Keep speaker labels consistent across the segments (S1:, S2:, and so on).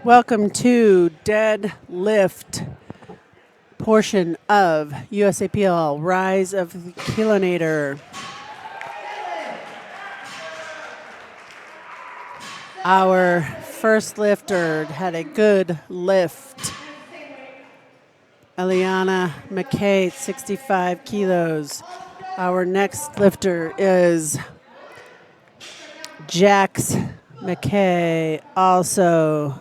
S1: Welcome to Deadlift portion of USAPL Rise of the Kilonator. Our first lifter had a good lift. Eliana McKay, 65 kilos. Our next lifter is Jax McKay, also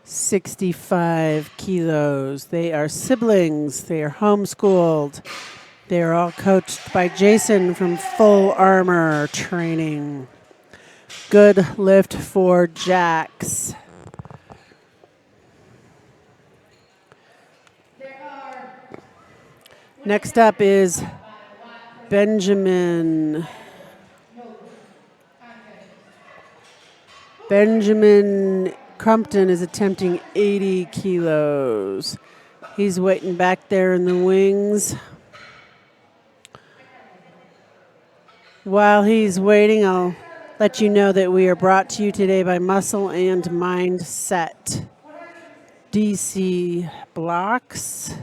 S1: 65 kilos. They are siblings. They are homeschooled. They are all coached by Jason from Full Armor Training. Good lift for Jax. Next up is Benjamin Crumpton is attempting 80 kilos. He's waiting back there in the wings. While he's waiting, I'll let you know that we are brought to you today by Muscle and Mindset, DC Blocks,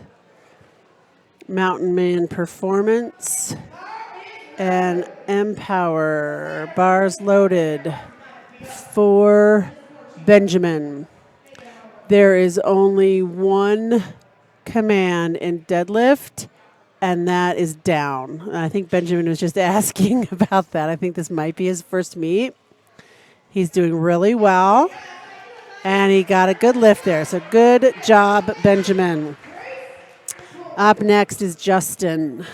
S1: Mountain Man Performance, and Empower. Bars loaded for Benjamin. There is only one command in deadlift, and that is down. I think Benjamin was just asking about that. I think this might be his first meet. He's doing really well, and he got a good lift there. So good job, Benjamin. Up next is Justin.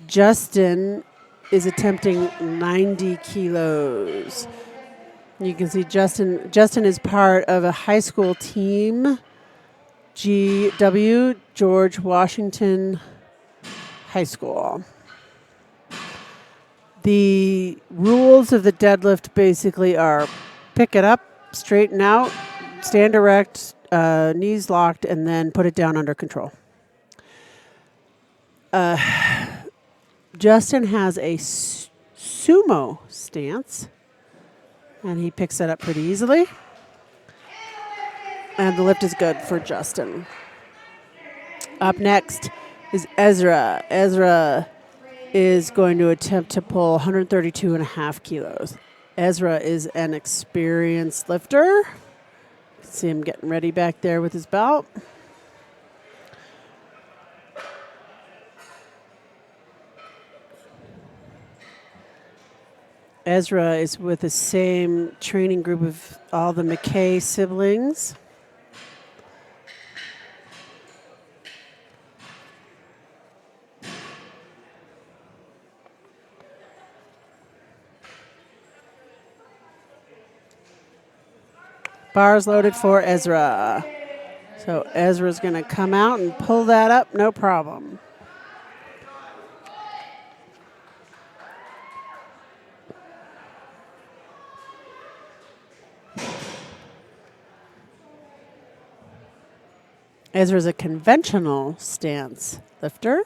S1: Justin is attempting 90 kilos. You can see Justin is part of a high school team, GW, George Washington High School. The rules of the deadlift basically are pick it up, straighten out, stand erect, knees locked, and then put it down under control. Justin has a sumo stance, and he picks that up pretty easily. And the lift is good for Justin. Up next is Ezra. Ezra is going to attempt to pull 132.5 kilos. Ezra is an experienced lifter. You can see him getting ready back there with his belt. Ezra is with the same training group of all the McKay siblings. Bars loaded for Ezra. So Ezra's going to come out and pull that up, no problem. Ezra's a conventional stance lifter.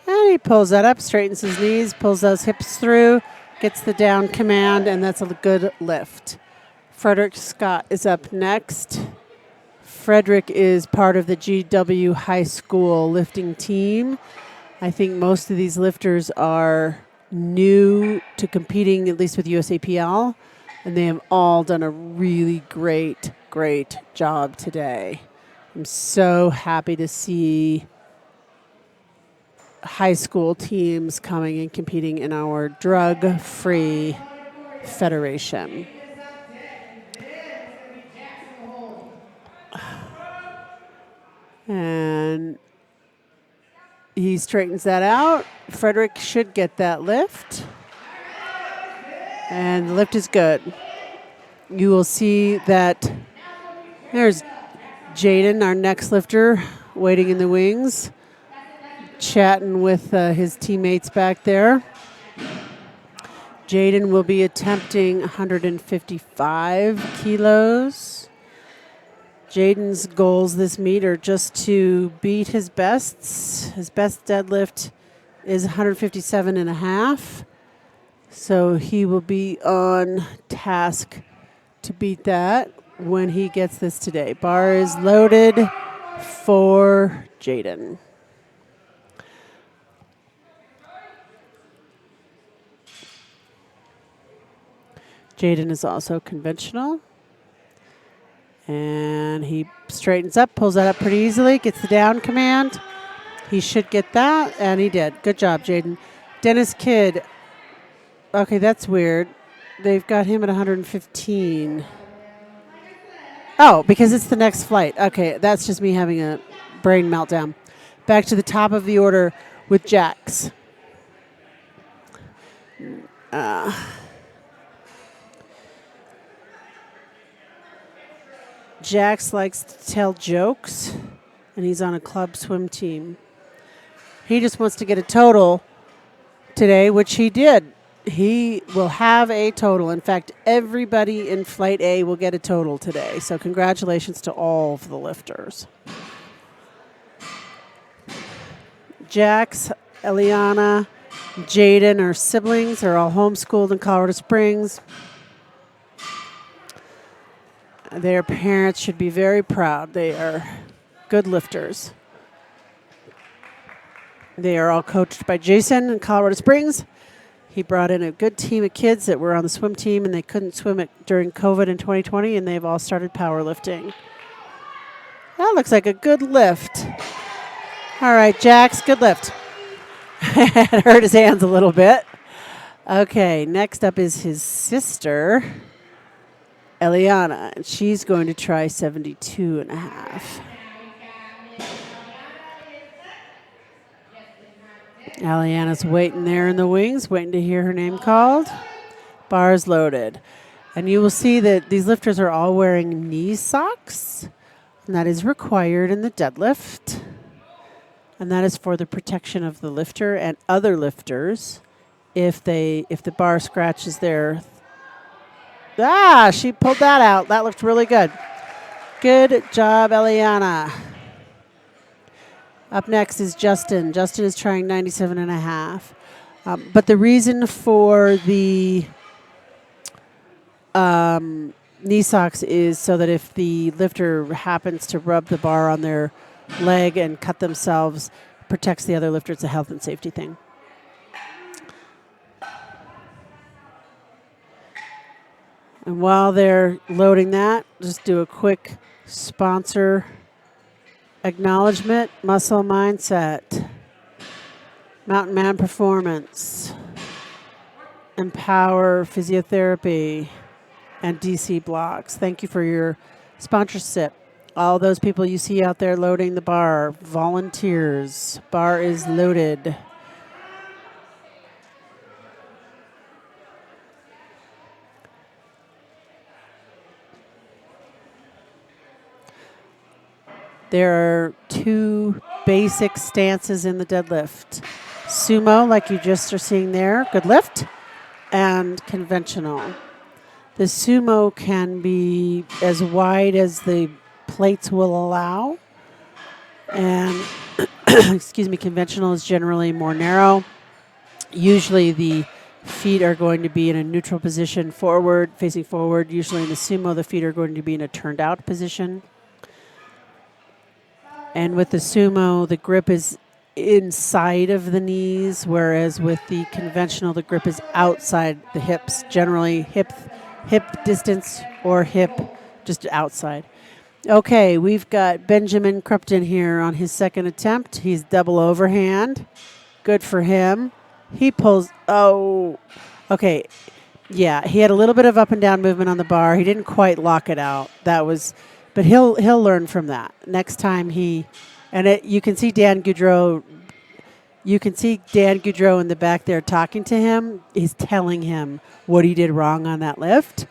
S1: And he pulls that up, straightens his knees, pulls those hips through, gets the down command, and that's a good lift. Frederick Scott is up next. Frederick is part of the GW High School lifting team. I think most of these lifters are new to competing, at least with USAPL, and they have all done a really great job today. I'm so happy to see high school teams coming and competing in our drug-free federation. And he straightens that out. Frederick should get that lift. And the lift is good. You will see that there's Jaden, our next lifter, waiting in the wings, chatting with his teammates back there. Jaden will be attempting 155 kilos. Jaden's goals this meet are just to beat his bests. His best deadlift is 157.5. So he will be on task to beat that. when he gets this today. Bar is loaded for Jaden. Jaden is also conventional. And he straightens up, pulls that up pretty easily, gets the down command. He should get that, and he did. Good job, Jaden. Dennis Kidd. Okay, that's weird. They've got him at 115. Oh, because it's the next flight. Okay, that's just me having a brain meltdown. Back to the top of the order with Jax. Jax likes to tell jokes, and he's on a club swim team. He just wants to get a total today, which he did. He will have a total. In fact, everybody in Flight A will get a total today. So congratulations to all of the lifters. Jax, Eliana, Jaden are siblings. They're all homeschooled in Colorado Springs. Their parents should be very proud. They are good lifters. They are all coached by Jason in Colorado Springs. He brought in a good team of kids that were on the swim team, and they couldn't swim it during COVID in 2020, and they've all started powerlifting. That looks like a good lift. All right, Jax, good lift. It hurt his hands a little bit. Okay, next up is his sister, Eliana, and she's going to try 72.5. Eliana's waiting there in the wings, waiting to hear her name called. Bars loaded. And you will see that these lifters are all wearing knee socks, and that is required in the deadlift. And that is for the protection of the lifter and other lifters if the bar scratches their. She pulled that out. That looked really good. Good job, Eliana. Up next is Justin. Justin is trying 97.5. But the reason for the knee socks is so that if the lifter happens to rub the bar on their leg and cut themselves, protects the other lifter. It's a health and safety thing. And while they're loading that, just do a quick sponsor acknowledgement. Muscle Mindset, Mountain Man Performance, Empower Physiotherapy, and DC Blocks. Thank you for your sponsorship. All those people you see out there loading the bar, volunteers. Bar is loaded. There are two basic stances in the deadlift. Sumo, like you just are seeing there, good lift, and conventional. The sumo can be as wide as the plates will allow, and conventional is generally more narrow. Usually the feet are going to be in a neutral position forward, facing forward. Usually in the sumo, the feet are going to be in a turned out position. And with the sumo, the grip is inside of the knees, whereas with the conventional, the grip is outside the hips, generally hip distance or hip just outside. Okay, we've got Benjamin Crepton here on his second attempt. He's double overhand. Good for him. He pulls, okay. Yeah, he had a little bit of up and down movement on the bar. He didn't quite lock it out. But he'll learn from that. Next time you can see Dan Goudreau. You can see Dan Goudreau in the back there talking to him. He's telling him what he did wrong on that lift.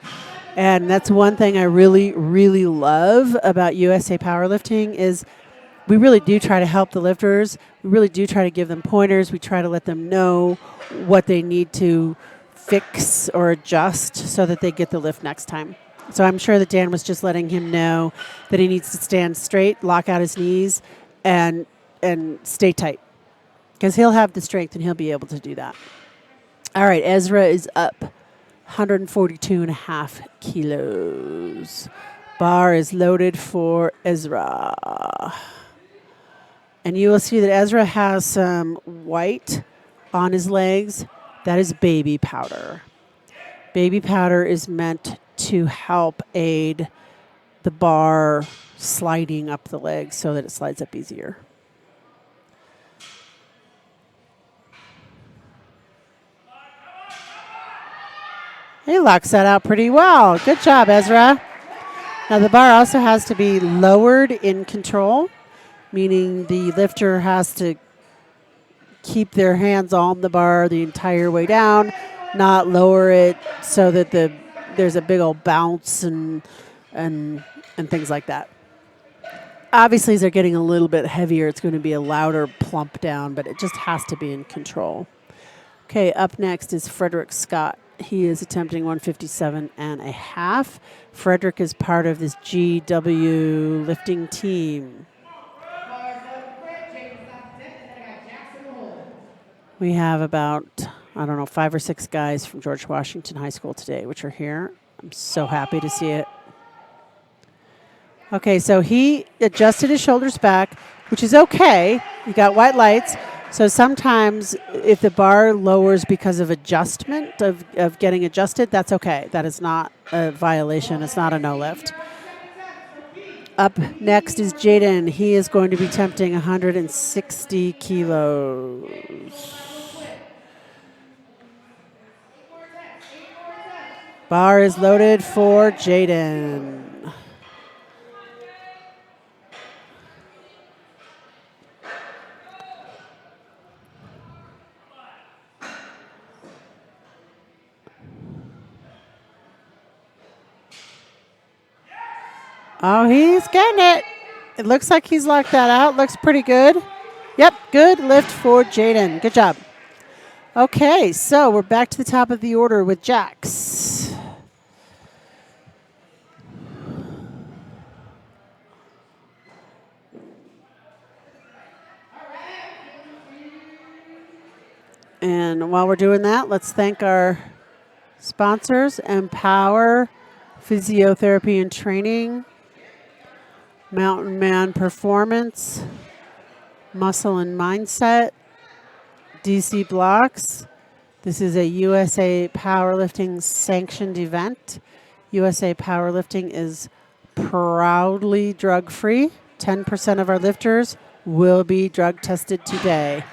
S1: And that's one thing I really, really love about USA Powerlifting is we really do try to help the lifters. We really do try to give them pointers. We try to let them know what they need to fix or adjust so that they get the lift next time. So I'm sure that Dan was just letting him know that he needs to stand straight, lock out his knees, and stay tight. Because he'll have the strength and he'll be able to do that. All right, Ezra is up 142.5 kilos. Bar is loaded for Ezra. And you will see that Ezra has some white on his legs. That is baby powder. Baby powder is meant to help aid the bar sliding up the leg so that it slides up easier. He locks that out pretty well. Good job, Ezra. Now the bar also has to be lowered in control, meaning the lifter has to keep their hands on the bar the entire way down, not lower it so that there's a big old bounce and things like that. Obviously, as they're getting a little bit heavier, it's going to be a louder plump down, but it just has to be in control. Okay, up next is Frederick Scott. He is attempting 157.5. Frederick is part of this GW lifting team. We have about, 5 or 6 guys from George Washington High School today, which are here. I'm so happy to see it. Okay, so he adjusted his shoulders back, which is okay. You got white lights. So sometimes if the bar lowers because of adjustment, of getting adjusted, that's okay. That is not a violation. It's not a no lift. Up next is Jaden. He is going to be attempting 160 kilos. Bar is loaded for Jaden. Oh, he's getting it. It looks like he's locked that out. Looks pretty good. Yep, good lift for Jaden. Good job. Okay, so we're back to the top of the order with Jax. And while we're doing that, let's thank our sponsors: Empower Physiotherapy and Training, Mountain Man Performance, Muscle and Mindset, DC Blocks. This is a USA Powerlifting sanctioned event. USA Powerlifting is proudly drug-free. 10% of our lifters will be drug tested today.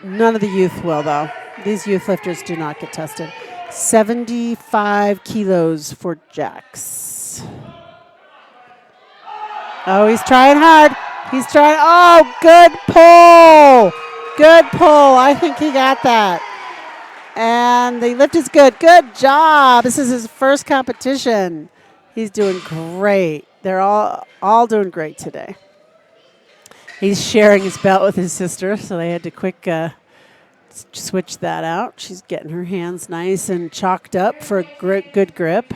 S1: None of the youth will, though. These youth lifters do not get tested. 75 kilos for Jax. Oh, he's trying hard. He's trying. Oh, good pull. Good pull. I think he got that. And the lift is good. Good job. This is his first competition. He's doing great. They're all doing great today. He's sharing his belt with his sister, so they had to quick switch that out. She's getting her hands nice and chalked up for a good grip.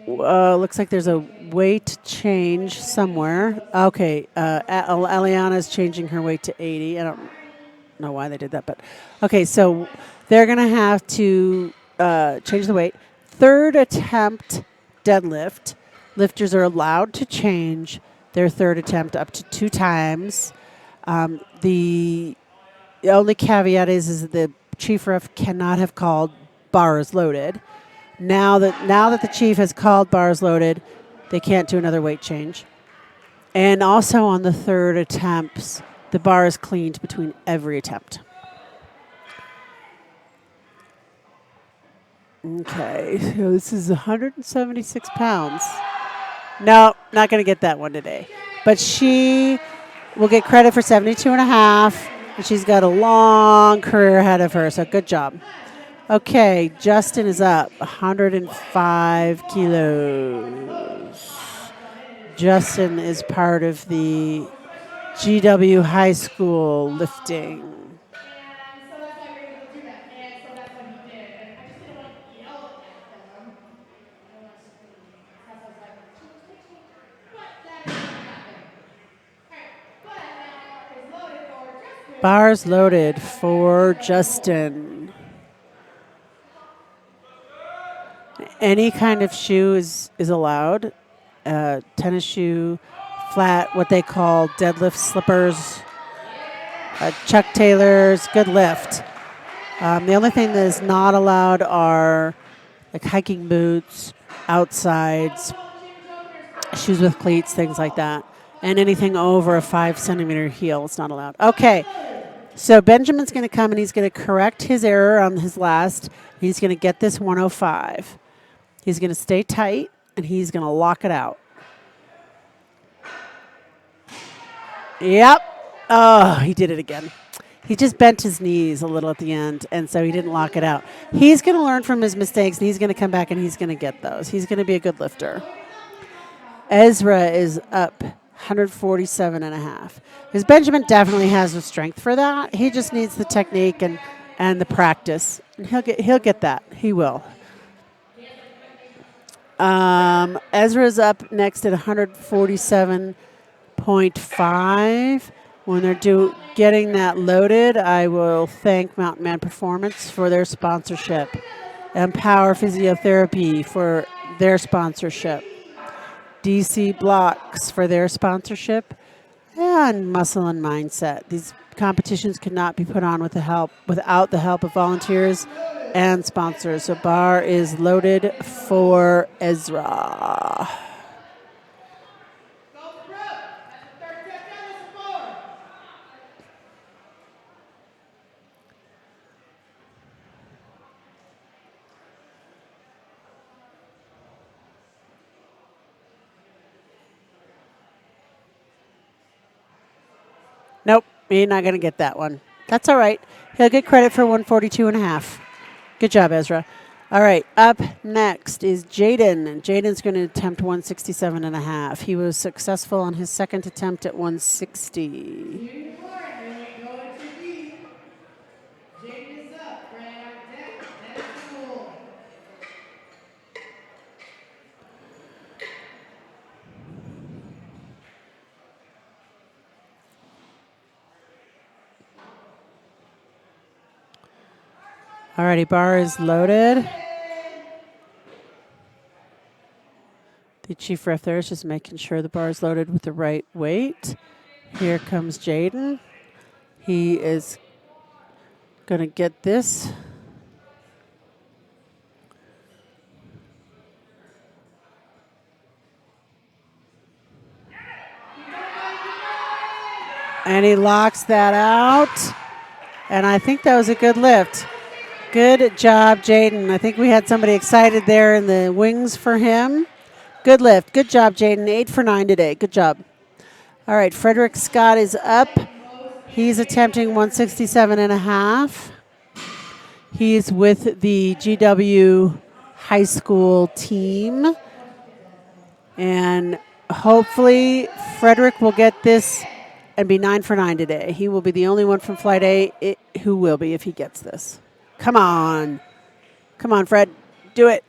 S1: Looks like there's a weight change somewhere. Okay, Aliana's changing her weight to 80. I don't know why they did that, but okay, so they're going to have to change the weight. Third attempt deadlift. Lifters are allowed to change their third attempt up to 2 times. The only caveat is that the chief ref cannot have called bars loaded. Now that the chief has called bars loaded, they can't do another weight change. And also on the third attempts, the bar is cleaned between every attempt. Okay, so this is 176 pounds. No, not going to get that one today. But she will get credit for 72 and a half, and she's got a long career ahead of her, so good job. Okay, Justin is up, 105 kilos. Justin is part of the GW High School lifting. Bars loaded for Justin. Any kind of shoe is allowed. Tennis shoe, flat, what they call deadlift slippers, Chuck Taylors, good lift. The only thing that is not allowed are like hiking boots, outsides, shoes with cleats, things like that. And anything over a 5 centimeter heel is not allowed. Okay, so Benjamin's going to come and he's going to correct his error on his last. He's going to get this 105. He's going to stay tight and he's going to lock it out. Yep. Oh, he did it again. He just bent his knees a little at the end, and so he didn't lock it out. He's going to learn from his mistakes, and he's going to come back and he's going to get those. He's going to be a good lifter. Ezra is up 147 and a half. Because Benjamin definitely has the strength for that. He just needs the technique and the practice. And he'll get that. He will. Ezra's up next at 147.5. When they're getting that loaded, I will thank Mountain Man Performance for their sponsorship and Power Physiotherapy for their sponsorship. DC Blocks for their sponsorship, and Muscle and Mindset. These competitions could not be put on without the help of volunteers and sponsors. So bar is loaded for Ezra. Nope, you're not going to get that one. That's all right. He'll get credit for 142 and a half. Good job, Ezra. All right, up next is Jaden. Jaden's going to attempt 167 and a half. He was successful on his second attempt at 160. Alrighty, bar is loaded. The chief ref there is just making sure the bar is loaded with the right weight. Here comes Jaden. He is going to get this. And he locks that out. And I think that was a good lift. Good job, Jaden. I think we had somebody excited there in the wings for him. Good lift. Good job, Jaden. 8 for 9 today. Good job. All right, Frederick Scott is up. He's attempting 167 and a half. He's with the GW high school team. And hopefully Frederick will get this and be 9 for 9 today. He will be the only one from Flight A who will be if he gets this. Come on. Come on, Fred. Do it.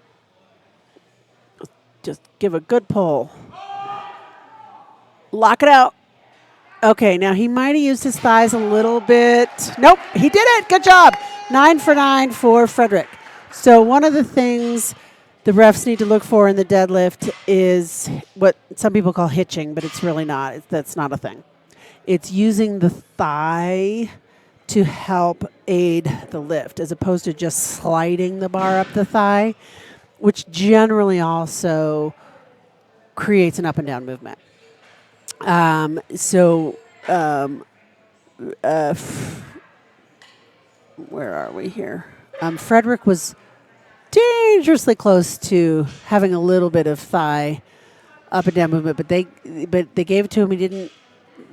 S1: Just give a good pull. Lock it out. Okay, now he might have used his thighs a little bit. Nope, he did it. Good job. 9 for 9 for Frederick. So one of the things the refs need to look for in the deadlift is what some people call hitching, but it's really not. That's not a thing. It's using the thigh to help aid the lift as opposed to just sliding the bar up the thigh, which generally also creates an up and down movement. Where are we here? Frederick was dangerously close to having a little bit of thigh up and down movement, but they gave it to him.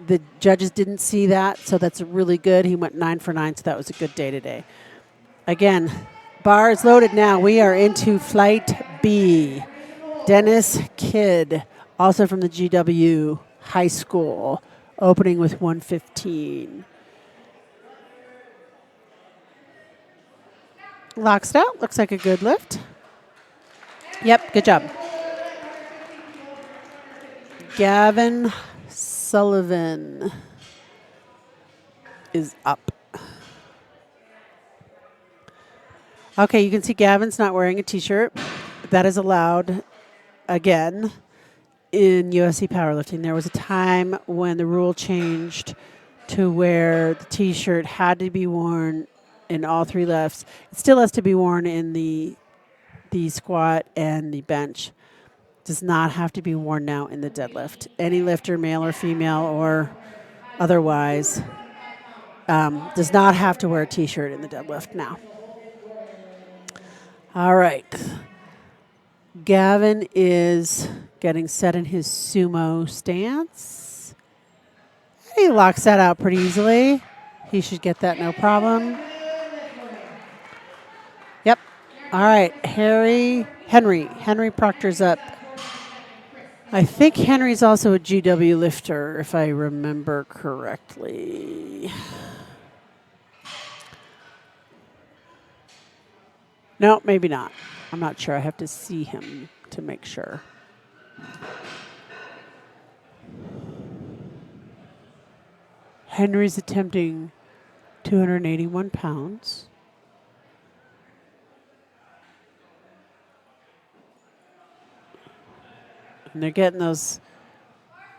S1: The judges didn't see that, so that's really good. He went 9 for 9, so that was a good day today. Again, bar is loaded now. We are into Flight B. Dennis Kidd, also from the GW High School, opening with 115. Locks it out. Looks like a good lift. Yep, good job. Gavin Sullivan is up. Okay, you can see Gavin's not wearing a t-shirt. that is allowed again in UFC powerlifting. There was a time when the rule changed to where the T-shirt had to be worn in all three lifts. It still has to be worn in the squat and the bench. Does not have to be worn now in the deadlift. Any lifter, male or female or otherwise, does not have to wear a T-shirt in the deadlift now. All right. Gavin is getting set in his sumo stance. He locks that out pretty easily. He should get that no problem. Yep. All right. Henry Proctor's up. I think Henry's also a GW lifter, if I remember correctly. No, maybe not. I'm not sure. I have to see him to make sure. Henry's attempting 281 pounds. And they're getting those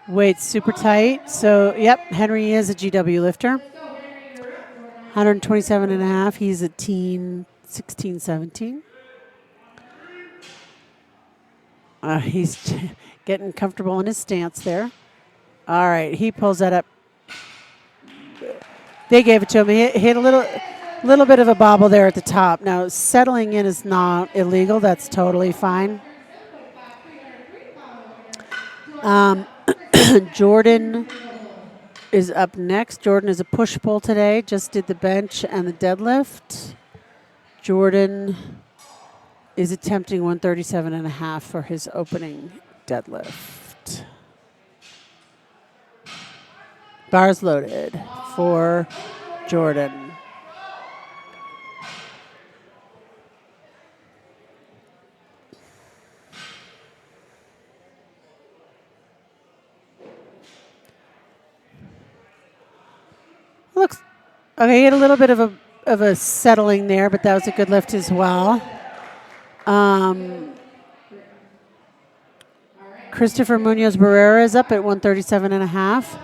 S1: weights super tight. So, yep, Henry is a GW lifter. 127 and a half. He's a teen, 16, 17. He's getting comfortable in his stance there. All right, he pulls that up. They gave it to him. He hit a little bit of a bobble there at the top. Now, settling in is not illegal. That's totally fine. Jordan is up next. Jordan is a push-pull today. Just did the bench and the deadlift. Jordan is attempting 137 and a half for his opening deadlift. Bars loaded for Jordan. Looks okay. He had a little bit of a settling there, but that was a good lift as well. Christopher Munoz Barrera is up at 137 and a half.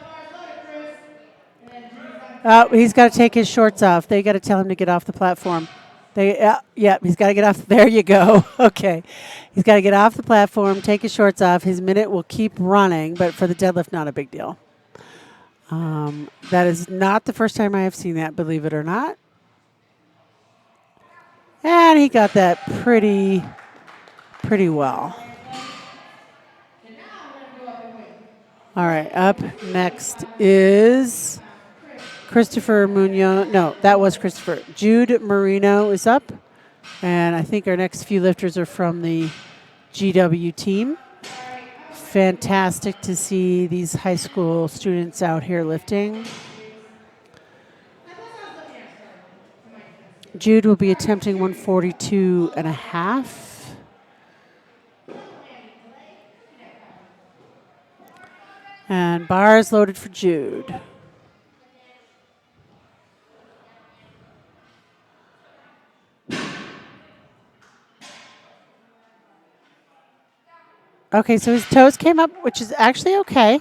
S1: He's got to take his shorts off. They got to tell him to get off the platform. He's got to get off. There you go. Okay. He's got to get off the platform, take his shorts off. His minute will keep running, but for the deadlift, not a big deal. That is not the first time I have seen that, believe it or not. And he got that pretty well. All right, up next is Christopher Munoz. No, that was Christopher. Jude Moreno is up. And I think our next few lifters are from the GW team. Fantastic to see these high school students out here lifting. Jude will be attempting 142 and a half. And bars loaded for Jude. Okay, so his toes came up, which is actually okay.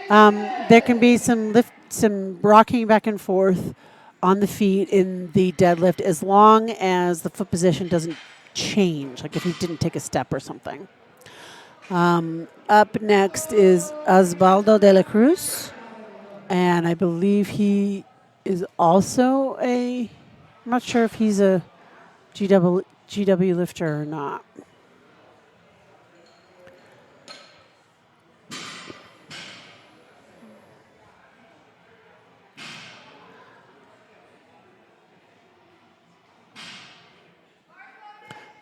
S1: There can be some rocking back and forth on the feet in the deadlift as long as the foot position doesn't change, like if he didn't take a step or something. Up next is Osvaldo De La Cruz, and I believe he is also I'm not sure if he's a GW lifter or not.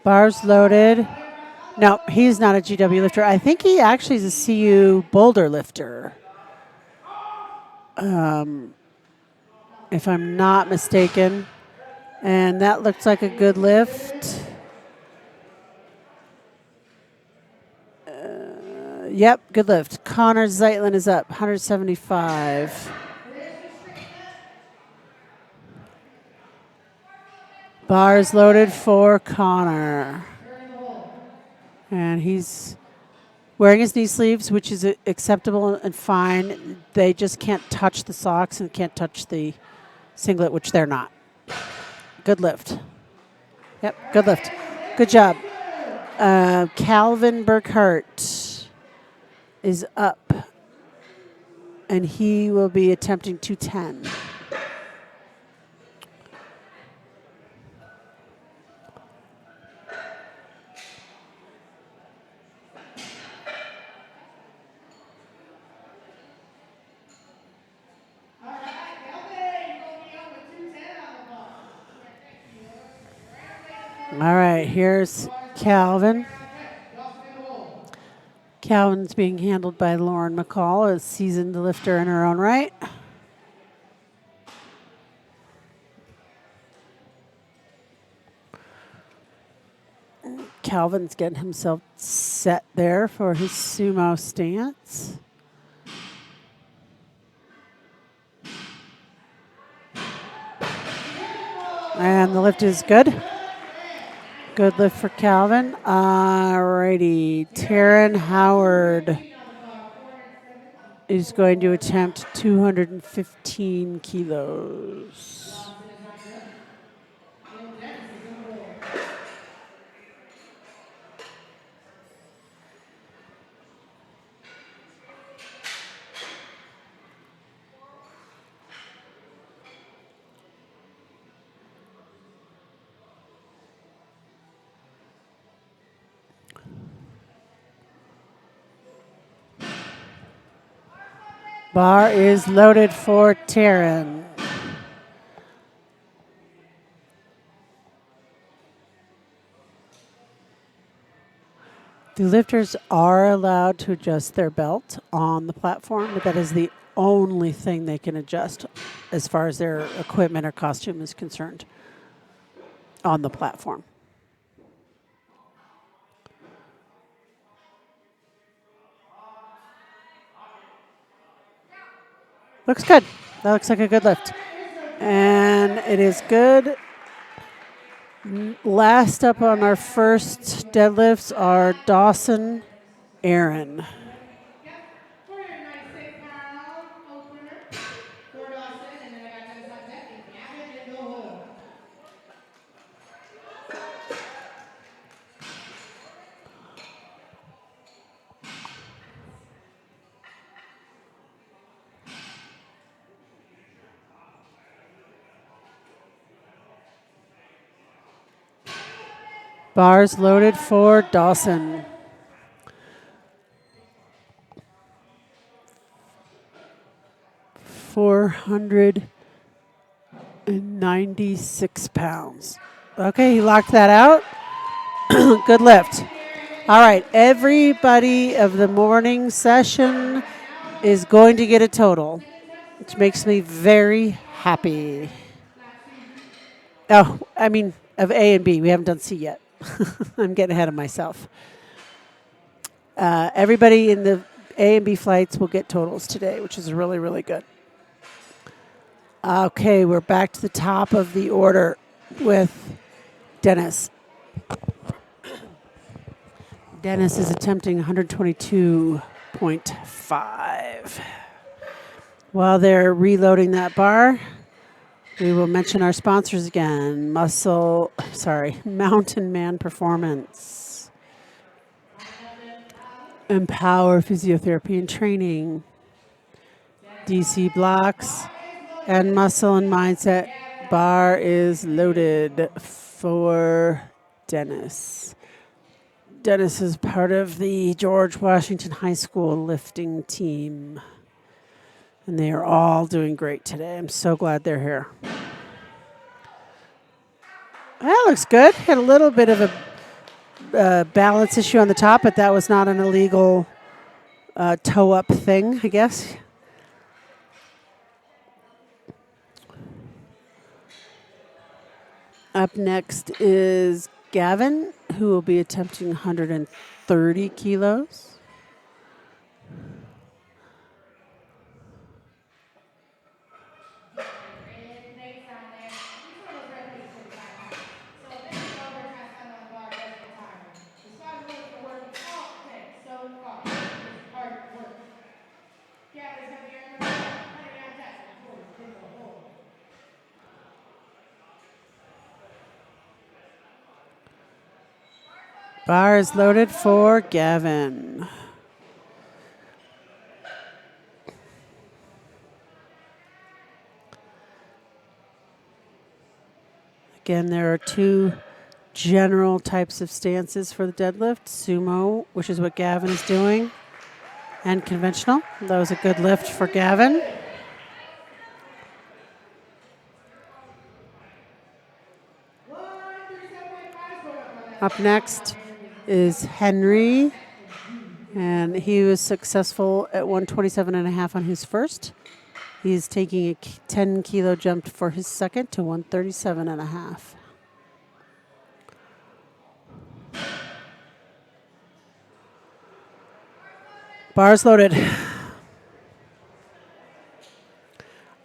S1: Bars loaded. No, he's not a GW lifter. I think he actually is a CU boulder lifter. If I'm not mistaken. And that looks like a good lift. Yep, good lift. Connor Zeitlin is up, 175. Bars loaded for Connor. And he's wearing his knee sleeves, which is acceptable and fine. They just can't touch the socks and can't touch the singlet, which they're not. Good lift. Yep, good lift. Good job. Calvin Burkhart is up, and he will be attempting 210. All right, here's Calvin. Calvin's being handled by Lauren McCall, a seasoned lifter in her own right. Calvin's getting himself set there for his sumo stance. And the lift is good. Good lift for Calvin. Alrighty, Taryn Howard is going to attempt 215 kilos. Bar is loaded for Taryn. The lifters are allowed to adjust their belt on the platform, but that is the only thing they can adjust as far as their equipment or costume is concerned on the platform. Looks good. That looks like a good lift. And it is good. Last up on our first deadlifts are Dawson, Aaron. Bars loaded for Dawson. £496. Okay, he locked that out. Good lift. All right, everybody of the morning session is going to get a total, which makes me very happy. Oh, I mean, of A and B. We haven't done C yet. I'm getting ahead of myself. Everybody in the A and B flights will get totals today, which is really, really good. Okay, we're back to the top of the order with Dennis. Dennis is attempting 122.5. While they're reloading that bar, we will mention our sponsors again. Mountain Man Performance, Empower Physiotherapy and Training, DC Blocks, and Muscle and Mindset. Bar is loaded for Dennis. Dennis is part of the George Washington High School lifting team. And they are all doing great today. I'm so glad they're here. That looks good. Had a little bit of a balance issue on the top, but that was not an illegal toe-up thing, I guess. Up next is Gavin, who will be attempting 130 kilos. Bar is loaded for Gavin. Again, there are two general types of stances for the deadlift. Sumo, which is what Gavin is doing, and conventional. That was a good lift for Gavin. Up next is Henry, and he was successful at 127.5 on his first. He's taking a 10 kilo jump for his second to 137.5. Bars loaded.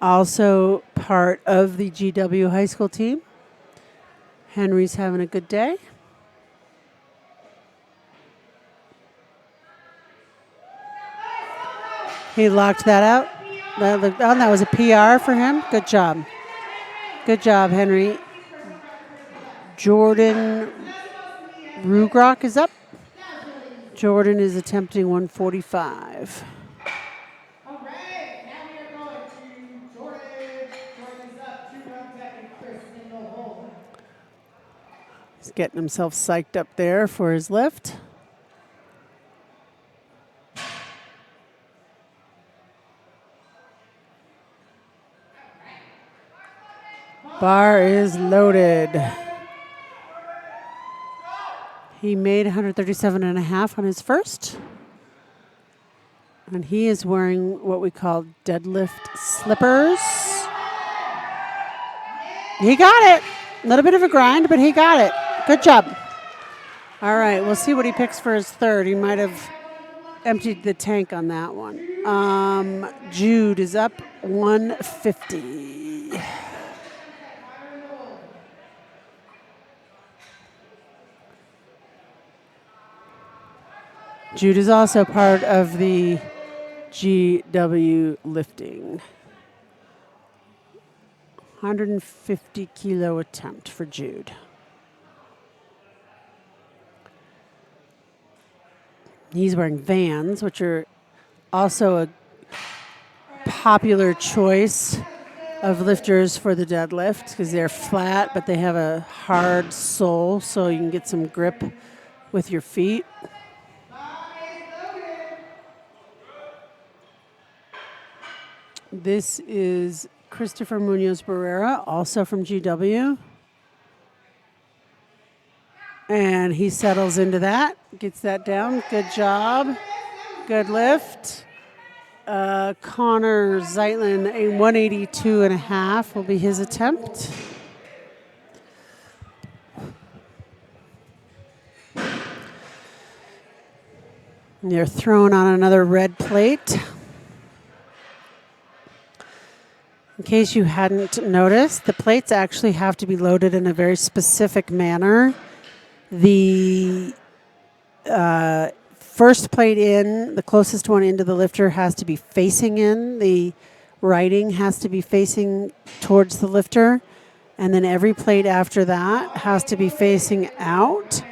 S1: Also part of the GW high school team. Henry's having a good day. He locked that out. That was a PR for him. Good job. Good job, Henry. Jordan Rugrock is up. Jordan is attempting 145.
S2: All right, now we are going to Jordan. Jordan is up 2 Chris in the hole.
S1: He's getting himself psyched up there for his lift. Bar is loaded. He made 137.5 on his first. And he is wearing what we call deadlift slippers. He got it. A little bit of a grind, but he got it. Good job. All right, we'll see what he picks for his third. He might have emptied the tank on that one. Jude is up 150. Jude is also part of the GW lifting. 150 kilo attempt for Jude. He's wearing Vans, which are also a popular choice of lifters for the deadlift because they're flat, but they have a hard sole, so you can get some grip with your feet. This is Christopher Munoz Barrera, also from GW. And he settles into that, gets that down. Good job. Good lift. Connor Zeitlin, a 182.5 will be his attempt. And they're throwing on another red plate. In case you hadn't noticed, the plates actually have to be loaded in a very specific manner. The first plate in, the closest one into the lifter, has to be facing in. The writing has to be facing towards the lifter. And then every plate after that has to be facing out.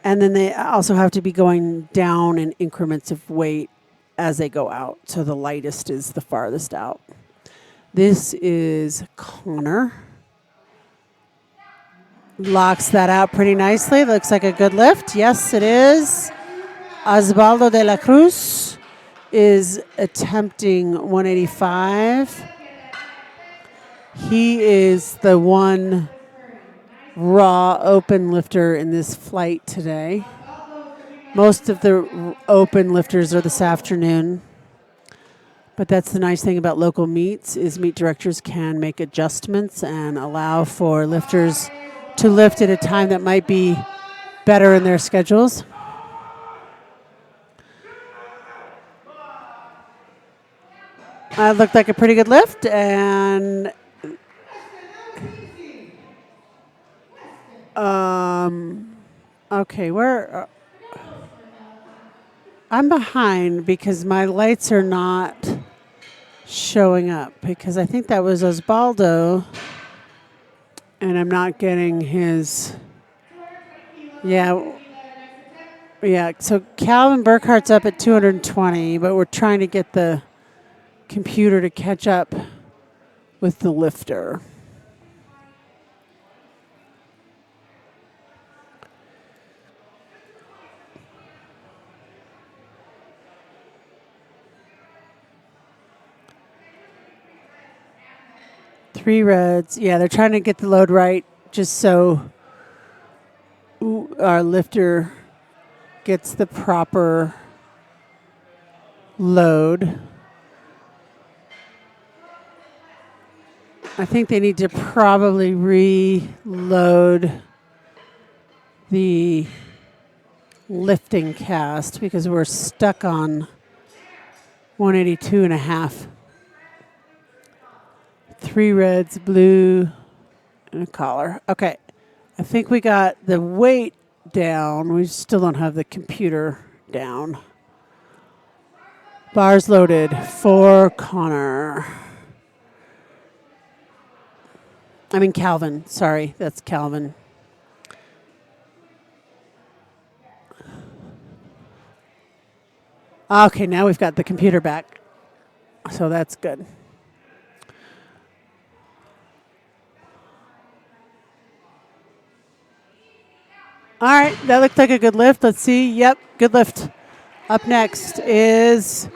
S1: And then they also have to be going down in increments of weight as they go out. So the lightest is the farthest out. This is Connor. Locks that out pretty nicely. Looks like a good lift. Yes, it is. Osvaldo De La Cruz is attempting 185. He is the one raw open lifter in this flight today. Most of the open lifters are this afternoon. But that's the nice thing about local meets is meet directors can make adjustments and allow for lifters to lift at a time that might be better in their schedules. Looked like a pretty good lift, and okay, where I'm behind because my lights are not showing up because I think that was Osvaldo, and I'm not getting his. Yeah, Yeah, so Calvin Burkhart's up at 220, but we're trying to get the computer to catch up with the lifter. Three reds. Yeah, they're trying to get the load right just so our lifter gets the proper load. I think they need to probably reload the lifting cast because we're stuck on 182 and a half. Three reds, blue, and a collar. Okay. I think we got the weight down. We still don't have the computer down. Bars loaded for Connor. I mean Calvin. Sorry, that's Calvin. Okay, now we've got the computer back. So that's good. All right, that looked like a good lift. Let's see. Yep, good lift. Up next is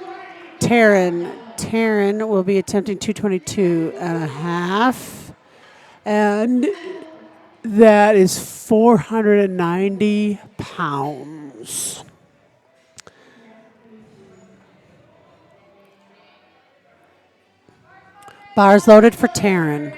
S1: Taryn. Taryn will be attempting 222 and a half. And that is 490 pounds. Bars loaded for Taryn.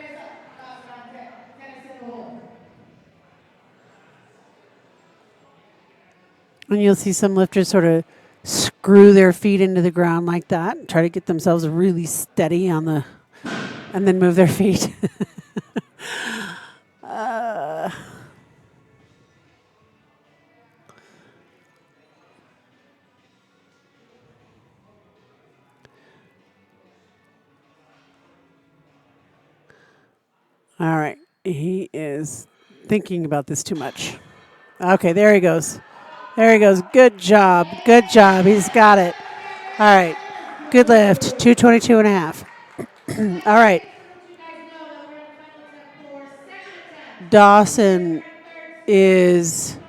S1: And you'll see some lifters sort of screw their feet into the ground like that, try to get themselves really steady on the, and then move their feet. All right, he is thinking about this too much. Okay, there he goes. There he goes. Good job. Good job. He's got it. All right. Good lift. 222 and a half. All right. Dawson is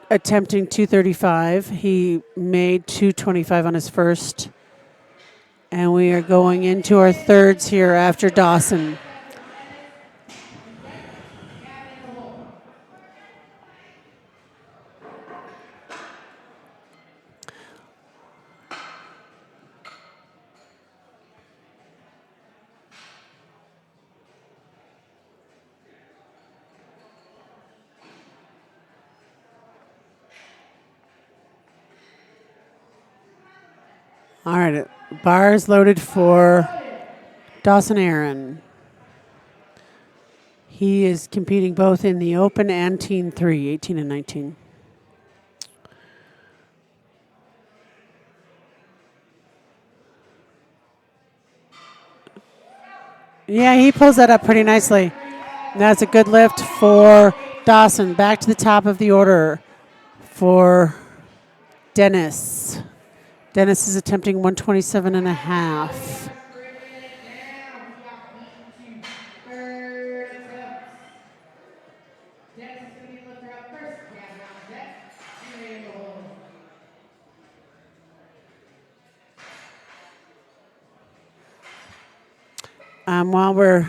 S1: attempting 235. He made 225 on his first. And we are going into our thirds here after Dawson. All right, bars loaded for Dawson Aaron. He is competing both in the Open and Teen 3, 18 and 19. Yeah, he pulls that up pretty nicely. That's a good lift for Dawson. Back to the top of the order for Dennis. Dennis is attempting 127 and a half. While we're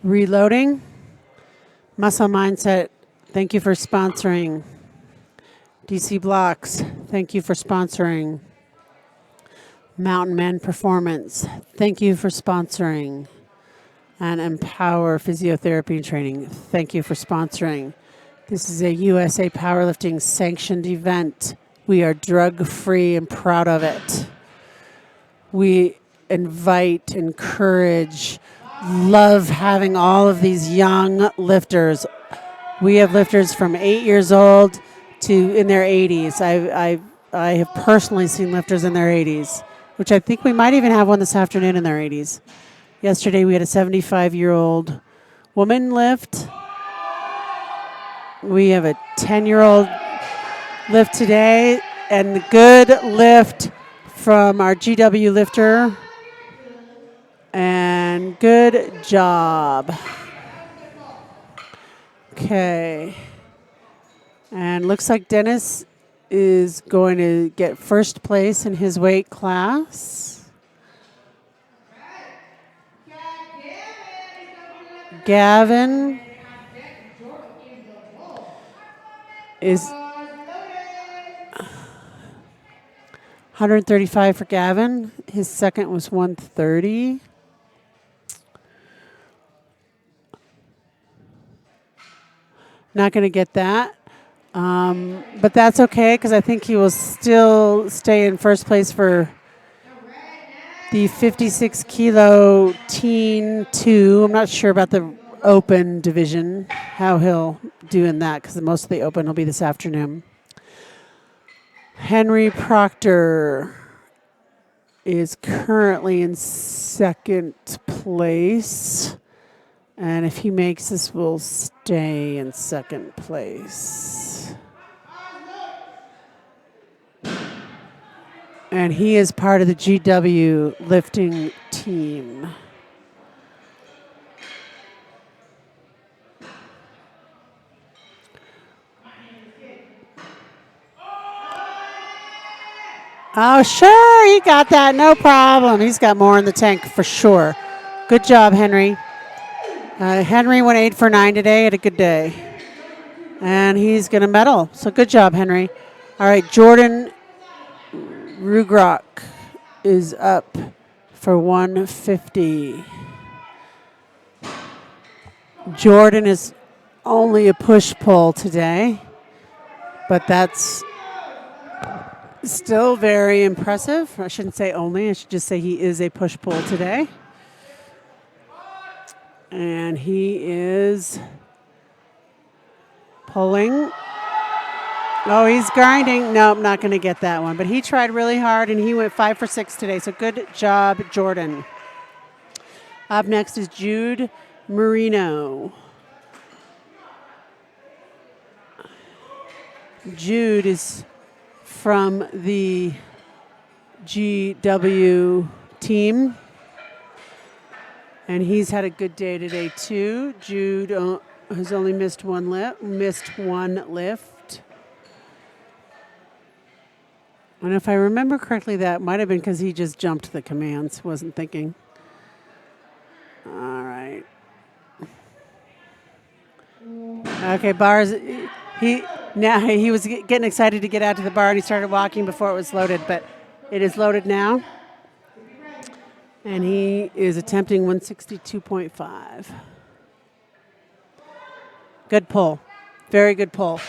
S1: reloading, Muscle Mindset, thank you for sponsoring. DC Blocks, thank you for sponsoring. Mountain Man Performance, thank you for sponsoring. And Empower Physiotherapy and Training, thank you for sponsoring. This is a USA Powerlifting sanctioned event. We are drug-free and proud of it. We invite, encourage, love having all of these young lifters. We have lifters from 8 years old to in their 80s. I have personally seen lifters in their 80s, which I think we might even have one this afternoon in their 80s. Yesterday we had a 75-year-old woman lift. We have a 10-year-old lift today, and good lift from our GW lifter. And good job. Okay. And looks like Dennis is going to get first place in his weight class. Gavin is 135 for Gavin. His second was 130. Not going to get that. But that's okay because I think he will still stay in first place for the 56 kilo teen 2. I'm not sure about the open division, how he'll do in that because most of the open will be this afternoon. Henry Proctor is currently in second place. And if he makes this, we'll stay in second place. And he is part of the GW lifting team. Oh, sure, he got that, no problem. He's got more in the tank for sure. Good job, Henry. Henry went 8 for 9 today, had a good day. And he's going to medal, so good job, Henry. All right, Jordan Rugrock is up for 150. Jordan is only a push-pull today, but that's still very impressive. I shouldn't say only, I should just say he is a push-pull today. And he is pulling. Oh, he's grinding. Nope, not going to get that one. But he tried really hard, and he went 5 for 6 today. So good job, Jordan. Up next is Jude Moreno. Jude is from the GW team. And he's had a good day today, too. Jude has only missed one lift. And if I remember correctly, that might have been because he just jumped the commands, wasn't thinking. All right. Okay, bars. He was getting excited to get out to the bar, and he started walking before it was loaded, but it is loaded now. And he is attempting 162.5. Good pull. Very good pull.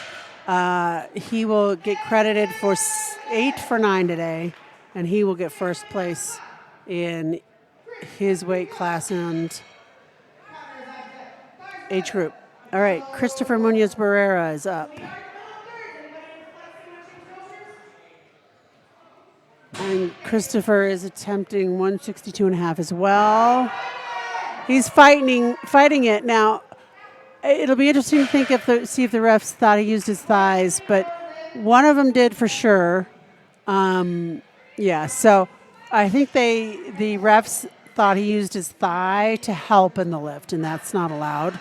S1: He will get credited for 8 for 9 today, and he will get first place in his weight class and age group. All right, Christopher Munoz Barrera is up. And Christopher is attempting 162.5 as well. He's fighting it. Now, it'll be interesting to see if the refs thought he used his thighs, but one of them did for sure. So I think the refs thought he used his thigh to help in the lift, and that's not allowed.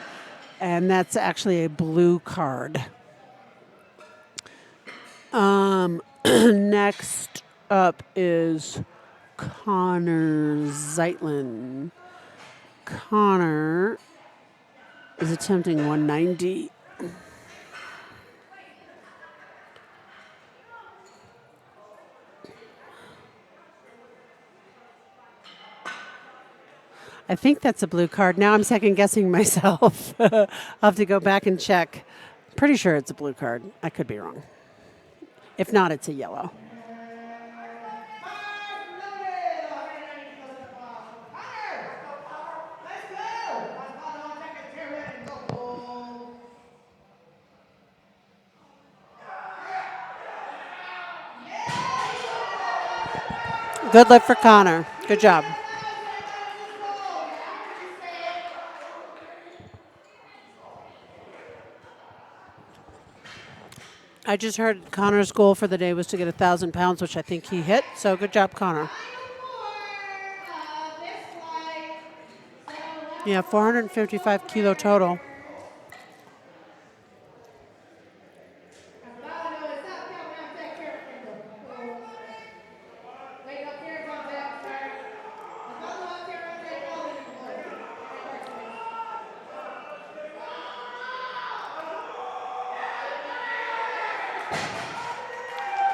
S1: And that's actually a blue card. Next up is Connor Zeitlin. Connor is attempting 190. I think that's a blue card. Now I'm second guessing myself. I'll have to go back and check. Pretty sure it's a blue card. I could be wrong. If not, it's a yellow. Good lift for Connor. Good job. I just heard Connor's goal for the day was to get 1,000 pounds, which I think he hit. So good job, Connor. Yeah, 455 kilo total.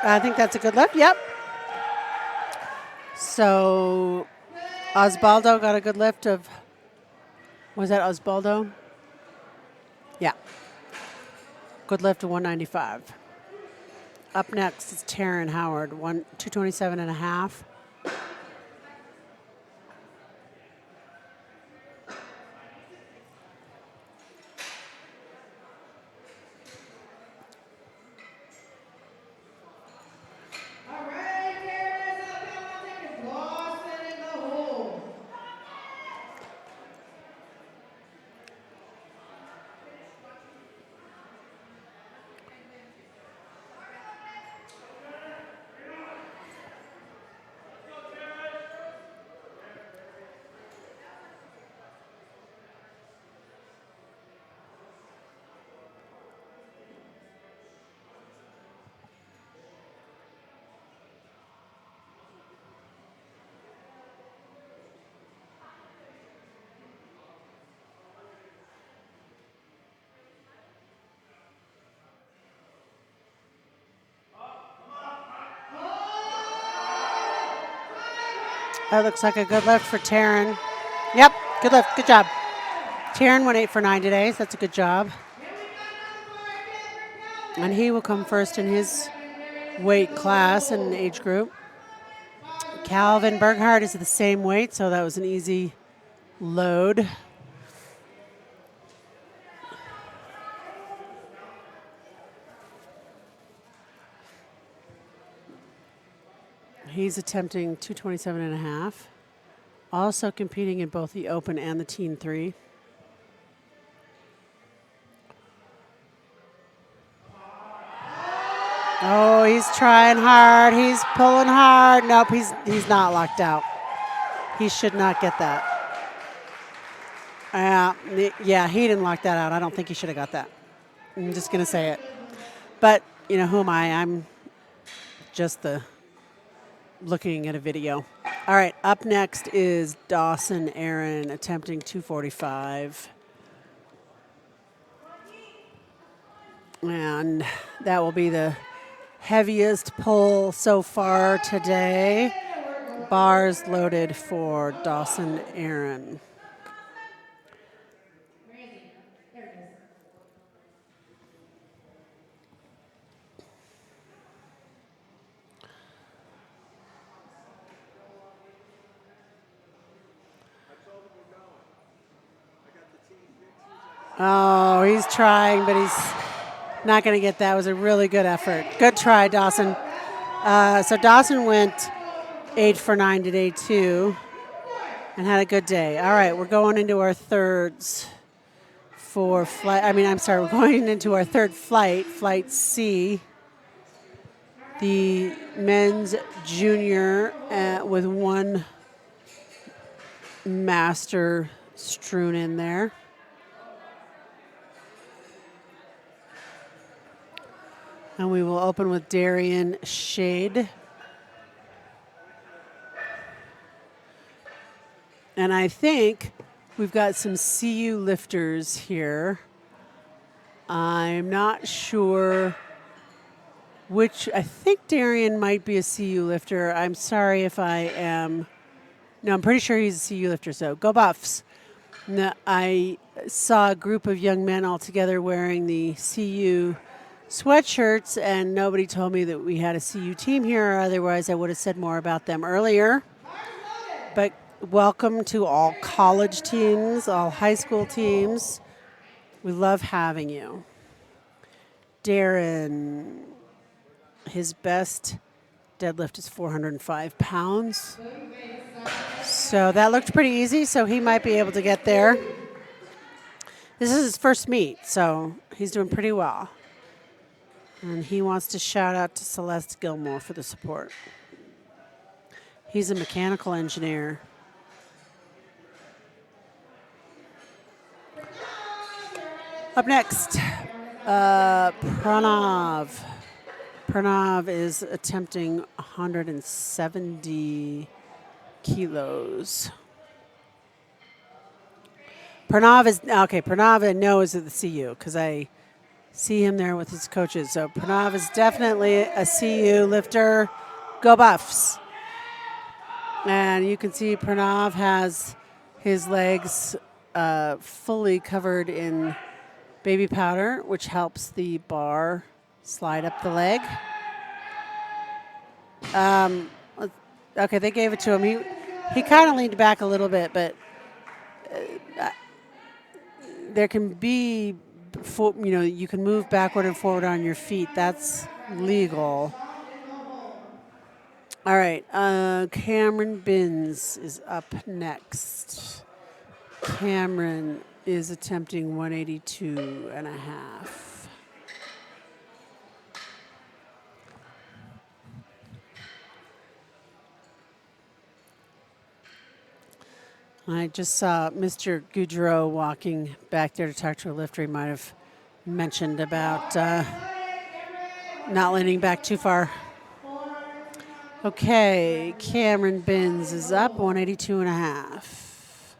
S1: I think that's a good lift. Yep. So Osvaldo got a good lift of, was that Osvaldo? Yeah. Good lift of 195. Up next is Taryn Howard, 227 and a half. That looks like a good lift for Taryn. Yep, good lift. Good job. Taryn went 8 for 9 today, so that's a good job. And he will come first in his weight class and age group. Calvin Berghardt is the same weight, so that was an easy load. He's attempting 227 and a half. Also competing in both the open and the teen 3. Oh, he's trying hard. He's pulling hard. Nope, he's not locked out. He should not get that. Yeah, he didn't lock that out. I don't think he should have got that. I'm just going to say it. But, you know, who am I? I'm just looking at a video. All right, up next is Dawson Aaron attempting 245. And that will be the heaviest pull so far today. Bars loaded for Dawson Aaron. Oh, he's trying, but he's not going to get that. It was a really good effort. Good try, Dawson. So Dawson went 8 for 9 today, too, and had a good day. All right, we're going into our thirds for flight. We're going into our third flight, Flight C. The men's junior with one master strewn in there. And we will open with Darian Shade. And I think we've got some CU lifters here. I'm not sure which. I think Darian might be a CU lifter. I'm sorry if I am. No, I'm pretty sure he's a CU lifter, so go Buffs. No, I saw a group of young men all together wearing the CU sweatshirts, and nobody told me that we had a CU team here, otherwise I would have said more about them earlier. But welcome to all college teams, all high school teams. We love having you. Darren, his best deadlift is 405 pounds. So that looked pretty easy, so he might be able to get there. This is his first meet, so he's doing pretty well. And he wants to shout out to Celeste Gilmore for the support. He's a mechanical engineer. Up next, Pranav. Pranav is attempting 170 kilos. Pranav is, okay, Pranav I know is at the CU because I see him there with his coaches. So Pranav is definitely a CU lifter. Go Buffs. And you can see Pranav has his legs fully covered in baby powder, which helps the bar slide up the leg. Okay, they gave it to him. He kind of leaned back a little bit, but there can be, you can move backward and forward on your feet. That's legal. All right, Cameron Binns is up next. Cameron is attempting 182 and a half. I just saw Mr. Goudreau walking back there to talk to a lifter. He might have mentioned about not leaning back too far. Okay, Cameron Binns is up 182 and a half.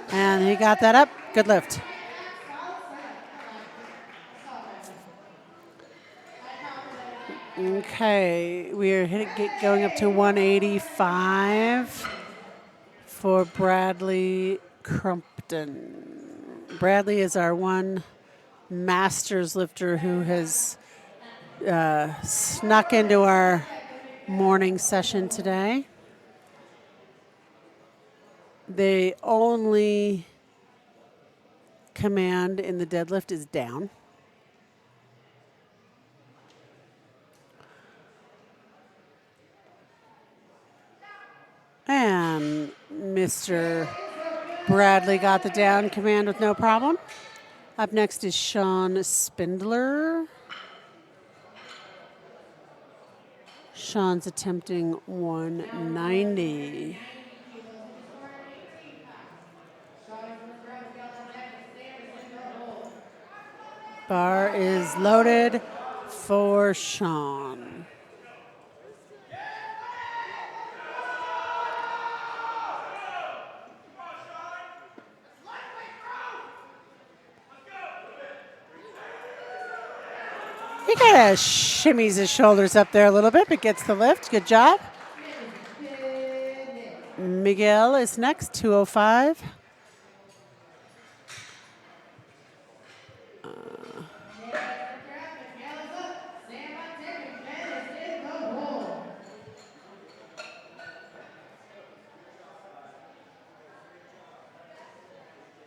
S1: And he got that up. Good lift. Okay, we are going up to 185 for Bradley Crumpton. Bradley is our one masters lifter who has snuck into our morning session today. The only command in the deadlift is down. And Mr. Bradley got the down command with no problem. Up next is Sean Spindler. Sean's attempting 190. Bar is loaded for Sean. He kind of shimmies his shoulders up there a little bit, but gets the lift. Good job. Miguel is next, 205.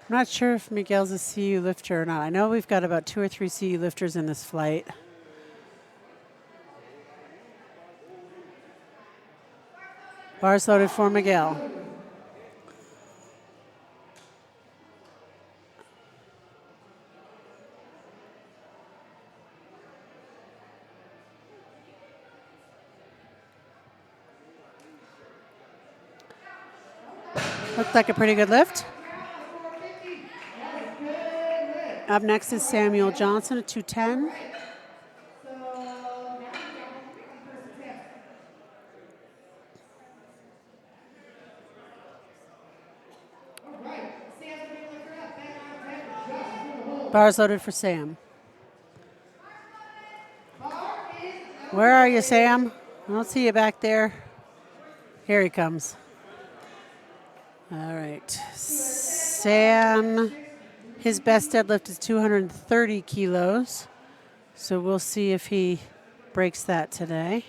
S1: I'm not sure if Miguel's a CU lifter or not. I know we've got about 2 or 3 CU lifters in this flight. Bars loaded for Miguel. Looked like a pretty good lift. Up next is Samuel Johnson at 210. Bars loaded for Sam. Where are you, Sam? I don't see you back there. Here he comes. All right. Sam, his best deadlift is 230 kilos. So we'll see if he breaks that today.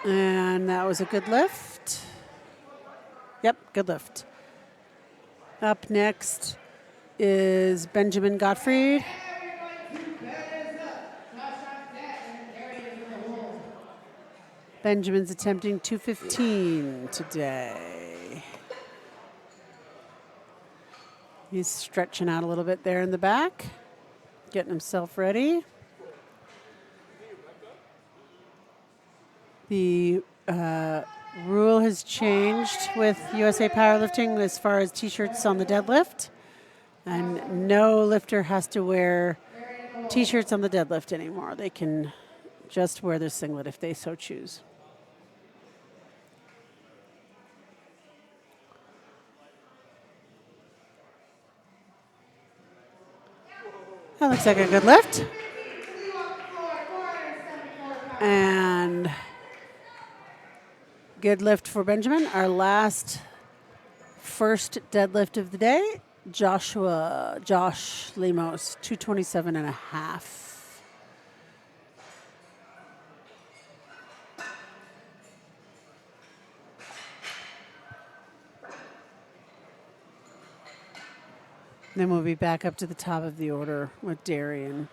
S1: And that was a good lift. Yep, good lift. Up next is Benjamin Gottfried. Benjamin's attempting 215 today. He's stretching out a little bit there in the back, getting himself ready. The rule has changed with USA Powerlifting as far as T-shirts on the deadlift. And no lifter has to wear T-shirts on the deadlift anymore. They can just wear their singlet if they so choose. That looks like a good lift. And good lift for Benjamin. Our first deadlift of the day, Josh Lemos, 227 and a half. Then we'll be back up to the top of the order with Darian.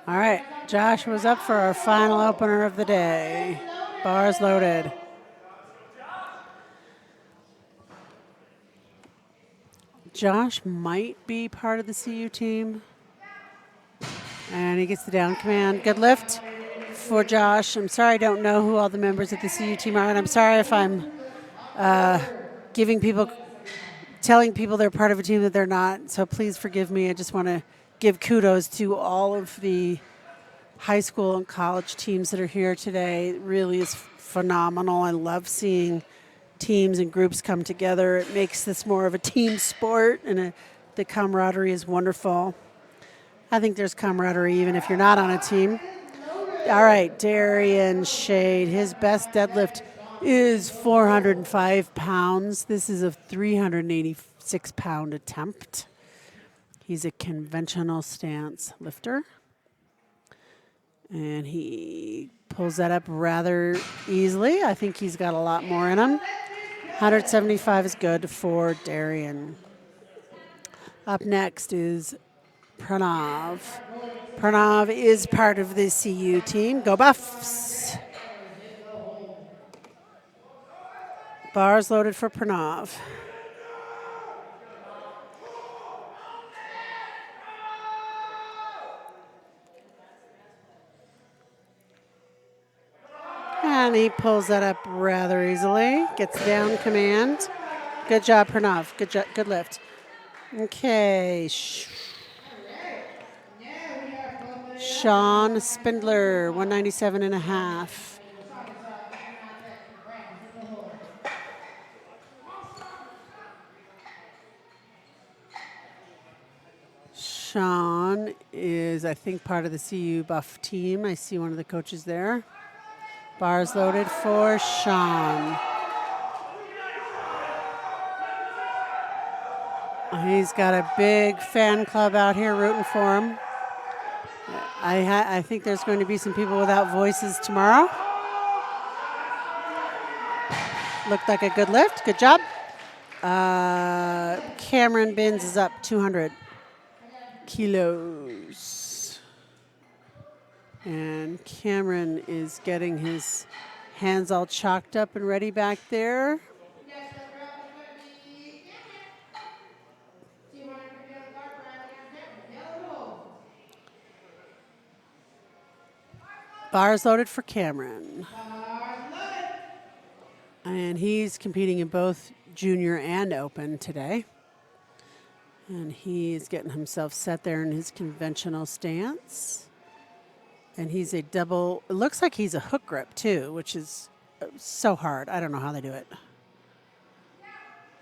S1: All right, Joshua's up for our final opener of the day. Bars loaded. Josh might be part of the CU team. And he gets the down command. Good lift for Josh. I'm sorry I don't know who all the members of the CU team are, and I'm sorry if I'm telling people they're part of a team that they're not, so please forgive me. I just want to give kudos to all of the high school and college teams that are here today. It really is phenomenal. I love seeing teams and groups come together. It makes this more of a team sport, and the camaraderie is wonderful. I think there's camaraderie even if you're not on a team. All right, Darian Shade, his best deadlift is 405 pounds. This is a 386-pound attempt. He's a conventional stance lifter. And he pulls that up rather easily. I think he's got a lot more in him. 175 is good for Darian. Up next is Pranav. Pranav is part of the CU team. Go Buffs! Bars loaded for Pranav. And he pulls that up rather easily. Gets down command. Good job, Pranav. Good lift. Okay. Sean Spindler, 197 and a half. Sean is, I think, part of the CU Buff team. I see one of the coaches there. Bars loaded for Sean. He's got a big fan club out here rooting for him. I think there's going to be some people without voices tomorrow. Looked like a good lift. Good job. Cameron Binns is up 200 kilos. And Cameron is getting his hands all chalked up and ready back there. Bars loaded for Cameron. And he's competing in both junior and open today. And he's getting himself set there in his conventional stance. And he's a double, it looks like he's a hook grip too, which is so hard. I don't know how they do it.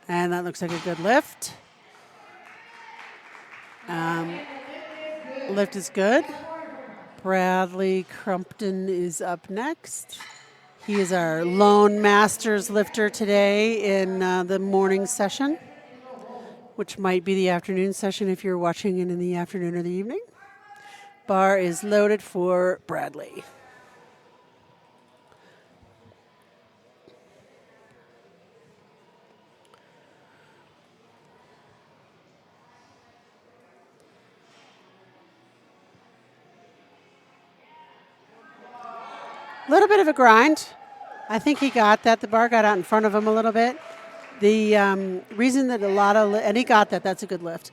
S1: And that looks like a good lift. Lift is good. Bradley Crumpton is up next. He is our lone masters lifter today in the morning session, which might be the afternoon session if you're watching it in the afternoon or the evening. Bar is loaded for Bradley. little bit of a grind. I think he got that. The bar got out in front of him a little bit. The reason that and he got that, that's a good lift.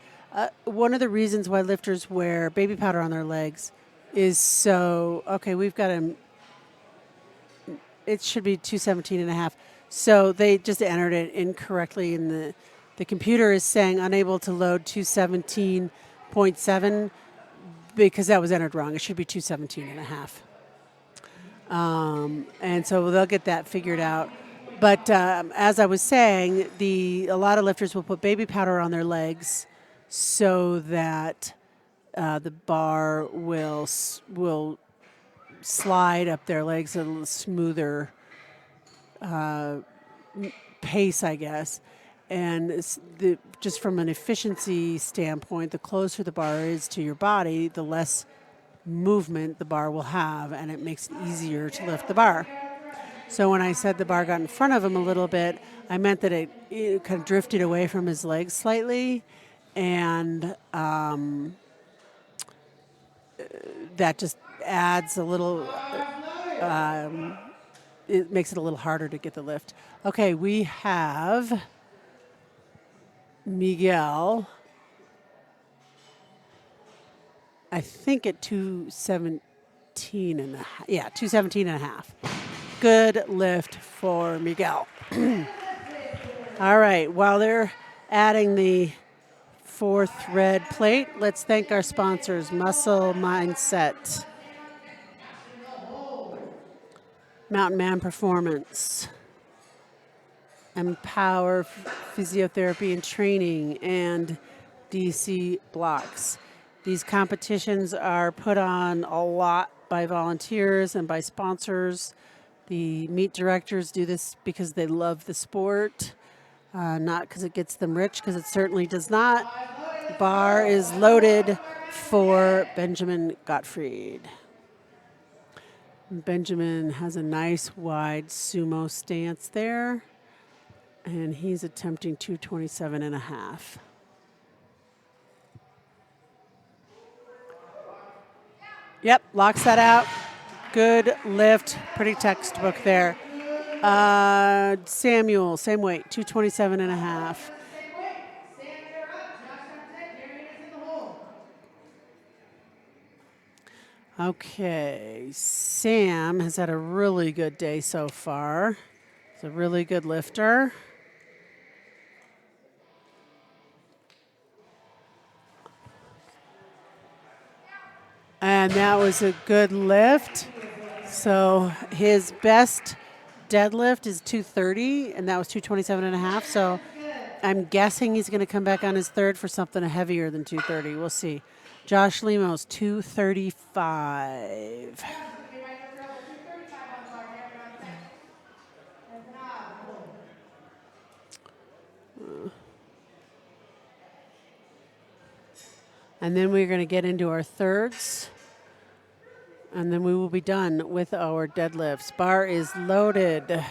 S1: One of the reasons why lifters wear baby powder on their legs is we've got him, it should be 217 and a half. So they just entered it incorrectly in the computer is saying unable to load 217.7 because that was entered wrong. It should be 217 and a half. And so they'll get that figured out. But as I was saying, a lot of lifters will put baby powder on their legs so that the bar will slide up their legs at a little smoother pace, I guess. And just from an efficiency standpoint, the closer the bar is to your body, the less movement the bar will have, and it makes it easier to lift the bar. So when I said the bar got in front of him a little bit, I meant that it kind of drifted away from his legs slightly, and that just adds a little, it makes it a little harder to get the lift. Okay, we have Miguel, I think at 217 and a half. Yeah, 217 and a half. Good lift for Miguel. All right, while they're adding the fourth red plate, let's thank our sponsors, Muscle Mindset, Mountain Man Performance, Empower Physiotherapy and Training, and DC Blocks. These competitions are put on a lot by volunteers and by sponsors. The meet directors do this because they love the sport, not because it gets them rich, because it certainly does not. The bar is loaded for Benjamin Gottfried. Benjamin has a nice wide sumo stance there, and he's attempting 227 and a half. Yep, locks that out. Good lift. Pretty textbook there. Samuel, same weight, 227 and a half. Okay, Sam has had a really good day so far. He's a really good lifter. And that was a good lift. So his best deadlift is 230, and that was 227 and a half. So I'm guessing he's going to come back on his third for something heavier than 230. We'll see. Josh Lemos, 235. And then we're going to get into our thirds. And then we will be done with our deadlifts. Bar is loaded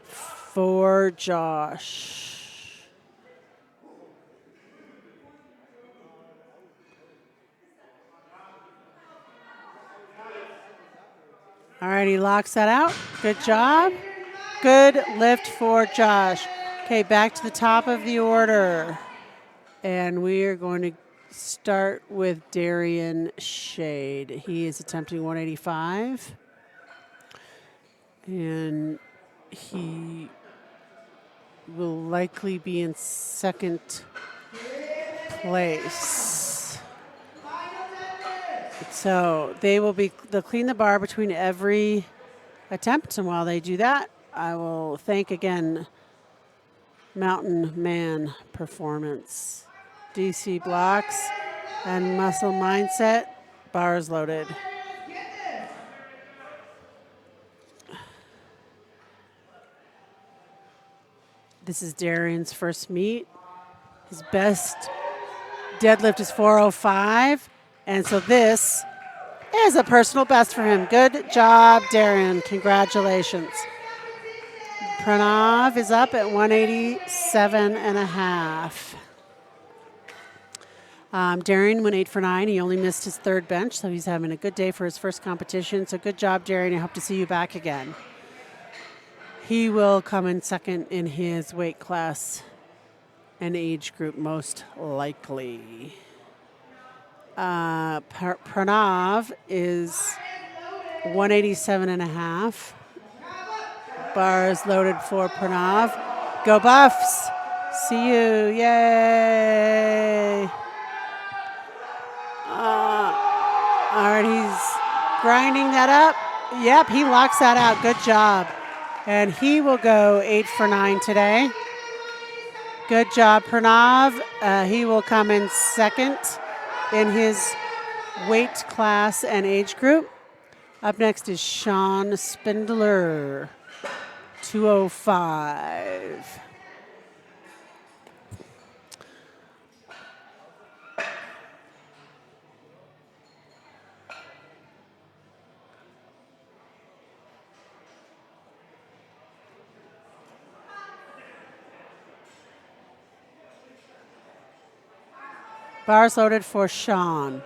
S1: for Josh. All right, he locks that out. Good job. Good lift for Josh. Okay, back to the top of the order. And we are going to start with Darian Shade. He is attempting 185. And he will likely be in second place. So they'll clean the bar between every attempt, and while they do that, I will thank again Mountain Man Performance, DC Blocks, and Muscle Mindset. Bars loaded. This is Darian's first meet. His best deadlift is 405, and so this is a personal best for him. Good job, Darian. Congratulations. Pranav is up at 187 and a half. Darren went 8 for 9. He only missed his third bench, so he's having a good day for his first competition. So good job, Darren. I hope to see you back again. He will come in second in his weight class and age group, most likely. Pranav is 187.5. Bars loaded for Pranav. Go Buffs! See you! Yay! All right, he's grinding that up. Yep, he locks that out. Good job. And he will go 8 for 9 today. Good job, Pranav. He will come in second in his weight class and age group. Up next is Sean Spindler, 205. Bars loaded for Sean.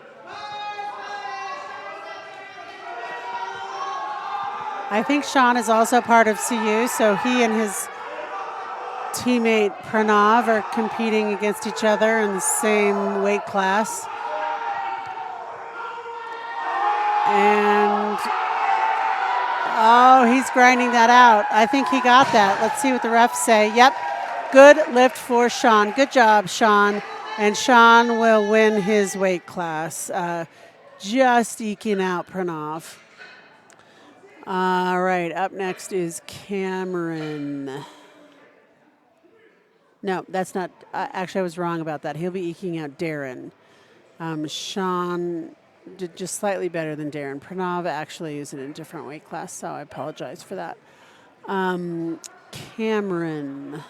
S1: I think Sean is also part of CU, so he and his teammate Pranav are competing against each other in the same weight class. And, oh, he's grinding that out. I think he got that. Let's see what the refs say. Yep, good lift for Sean. Good job, Sean. And Sean will win his weight class, just eking out Pranav. All right, up next is Cameron. No, that's not, actually I was wrong about that. He'll be eking out Darren. Sean did just slightly better than Darren. Pranav actually is in a different weight class, so I apologize for that. Cameron.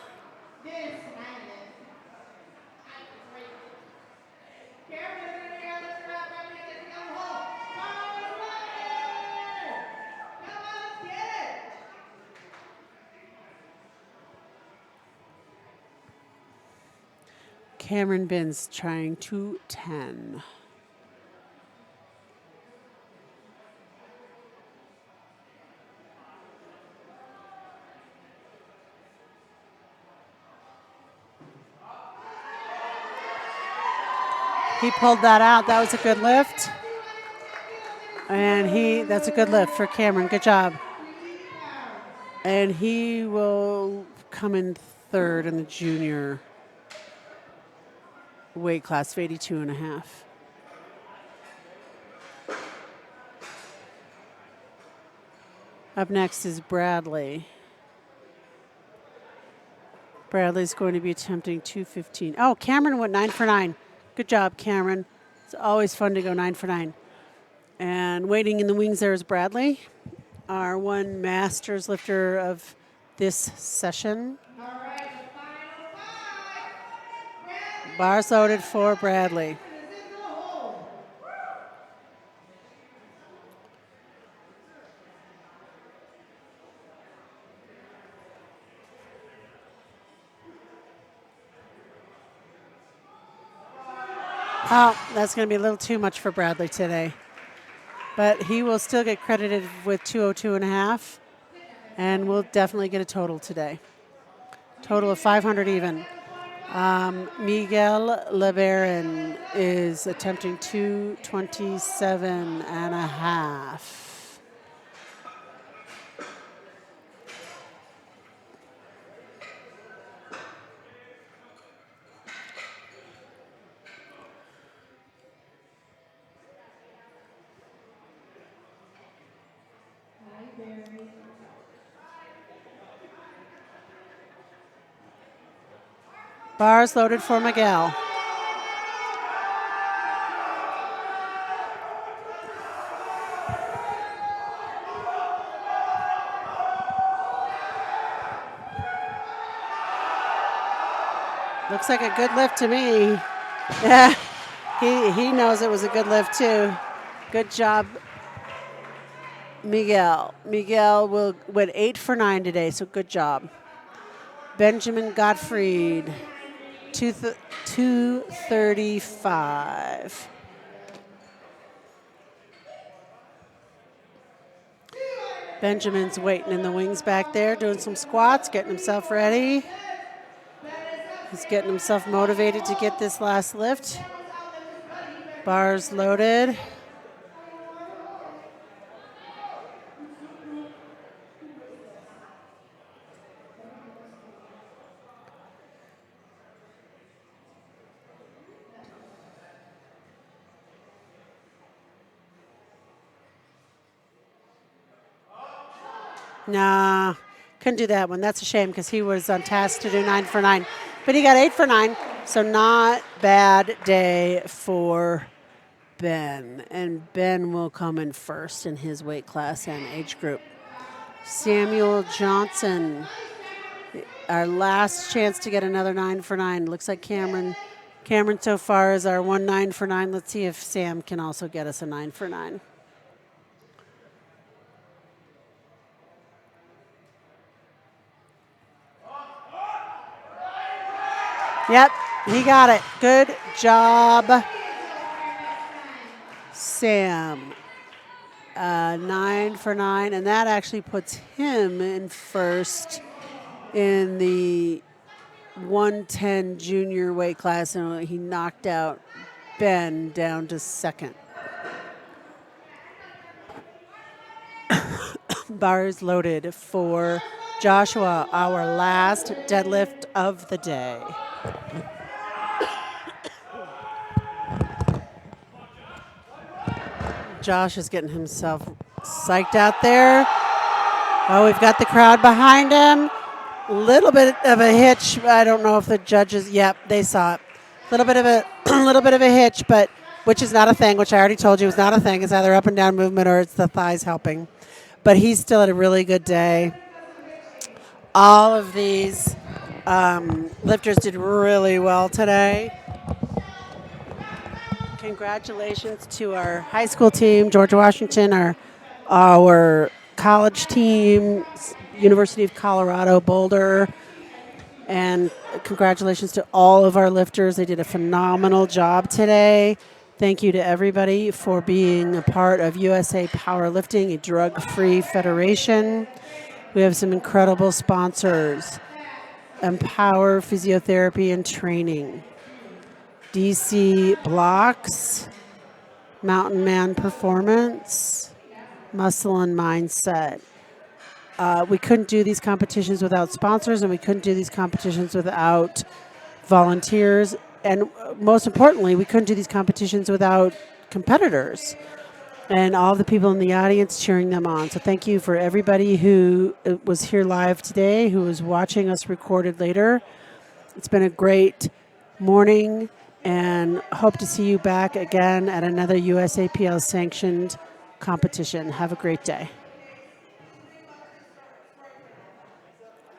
S1: Cameron Binns trying 210. He pulled that out. That was a good lift. And that's a good lift for Cameron. Good job. And he will come in third in the junior weight class of 82.5. Up next is Bradley. Bradley's going to be attempting 215. Oh, Cameron went 9 for 9. Good job, Cameron. It's always fun to go 9 for 9. And waiting in the wings there is Bradley, our one masters lifter of this session. Bars loaded for Bradley. Oh, that's going to be a little too much for Bradley today. But he will still get credited with 202.5, and we'll definitely get a total today. Total of 500 even. Miguel LeBaron is attempting 227.5. Bars loaded for Miguel. Looks like a good lift to me. Yeah, he knows it was a good lift too. Good job, Miguel. Miguel went 8 for 9 today, so good job. Benjamin Gottfried, 235. Benjamin's waiting in the wings back there, doing some squats, getting himself ready. He's getting himself motivated to get this last lift. Bars loaded. Nah, couldn't do that one. That's a shame because he was on task to do 9 for 9. But he got 8 for 9, so not bad day for Ben. And Ben will come in first in his weight class and age group. Samuel Johnson, our last chance to get another 9 for 9. Looks like Cameron so far is our 1 9 for 9. Let's see if Sam can also get us a 9 for 9. Yep, he got it. Good job, Sam. 9 for 9, and that actually puts him in first in the 110 junior weight class, and he knocked out Ben down to second. Bars loaded for Joshua, our last deadlift of the day. Josh is getting himself psyched out there. Oh, we've got the crowd behind him. A little bit of a hitch. I don't know if the judges, yep, they saw it. A little bit of a hitch, but which is not a thing, which I already told you is not a thing. It's either up and down movement or it's the thighs helping. But he's still had a really good day. All of these lifters did really well today. Congratulations to our high school team, George Washington, our college team, University of Colorado, Boulder, and congratulations to all of our lifters. They did a phenomenal job today. Thank you to everybody for being a part of USA Powerlifting, a drug-free federation. We have some incredible sponsors: Empower Physiotherapy and Training, DC Blocks, Mountain Man Performance, Muscle and Mindset. We couldn't do these competitions without sponsors, and we couldn't do these competitions without volunteers. And most importantly, we couldn't do these competitions without competitors and all the people in the audience cheering them on. So thank you for everybody who was here live today, who is watching us recorded later. It's been a great morning, and hope to see you back again at another USAPL sanctioned competition. Have a great day.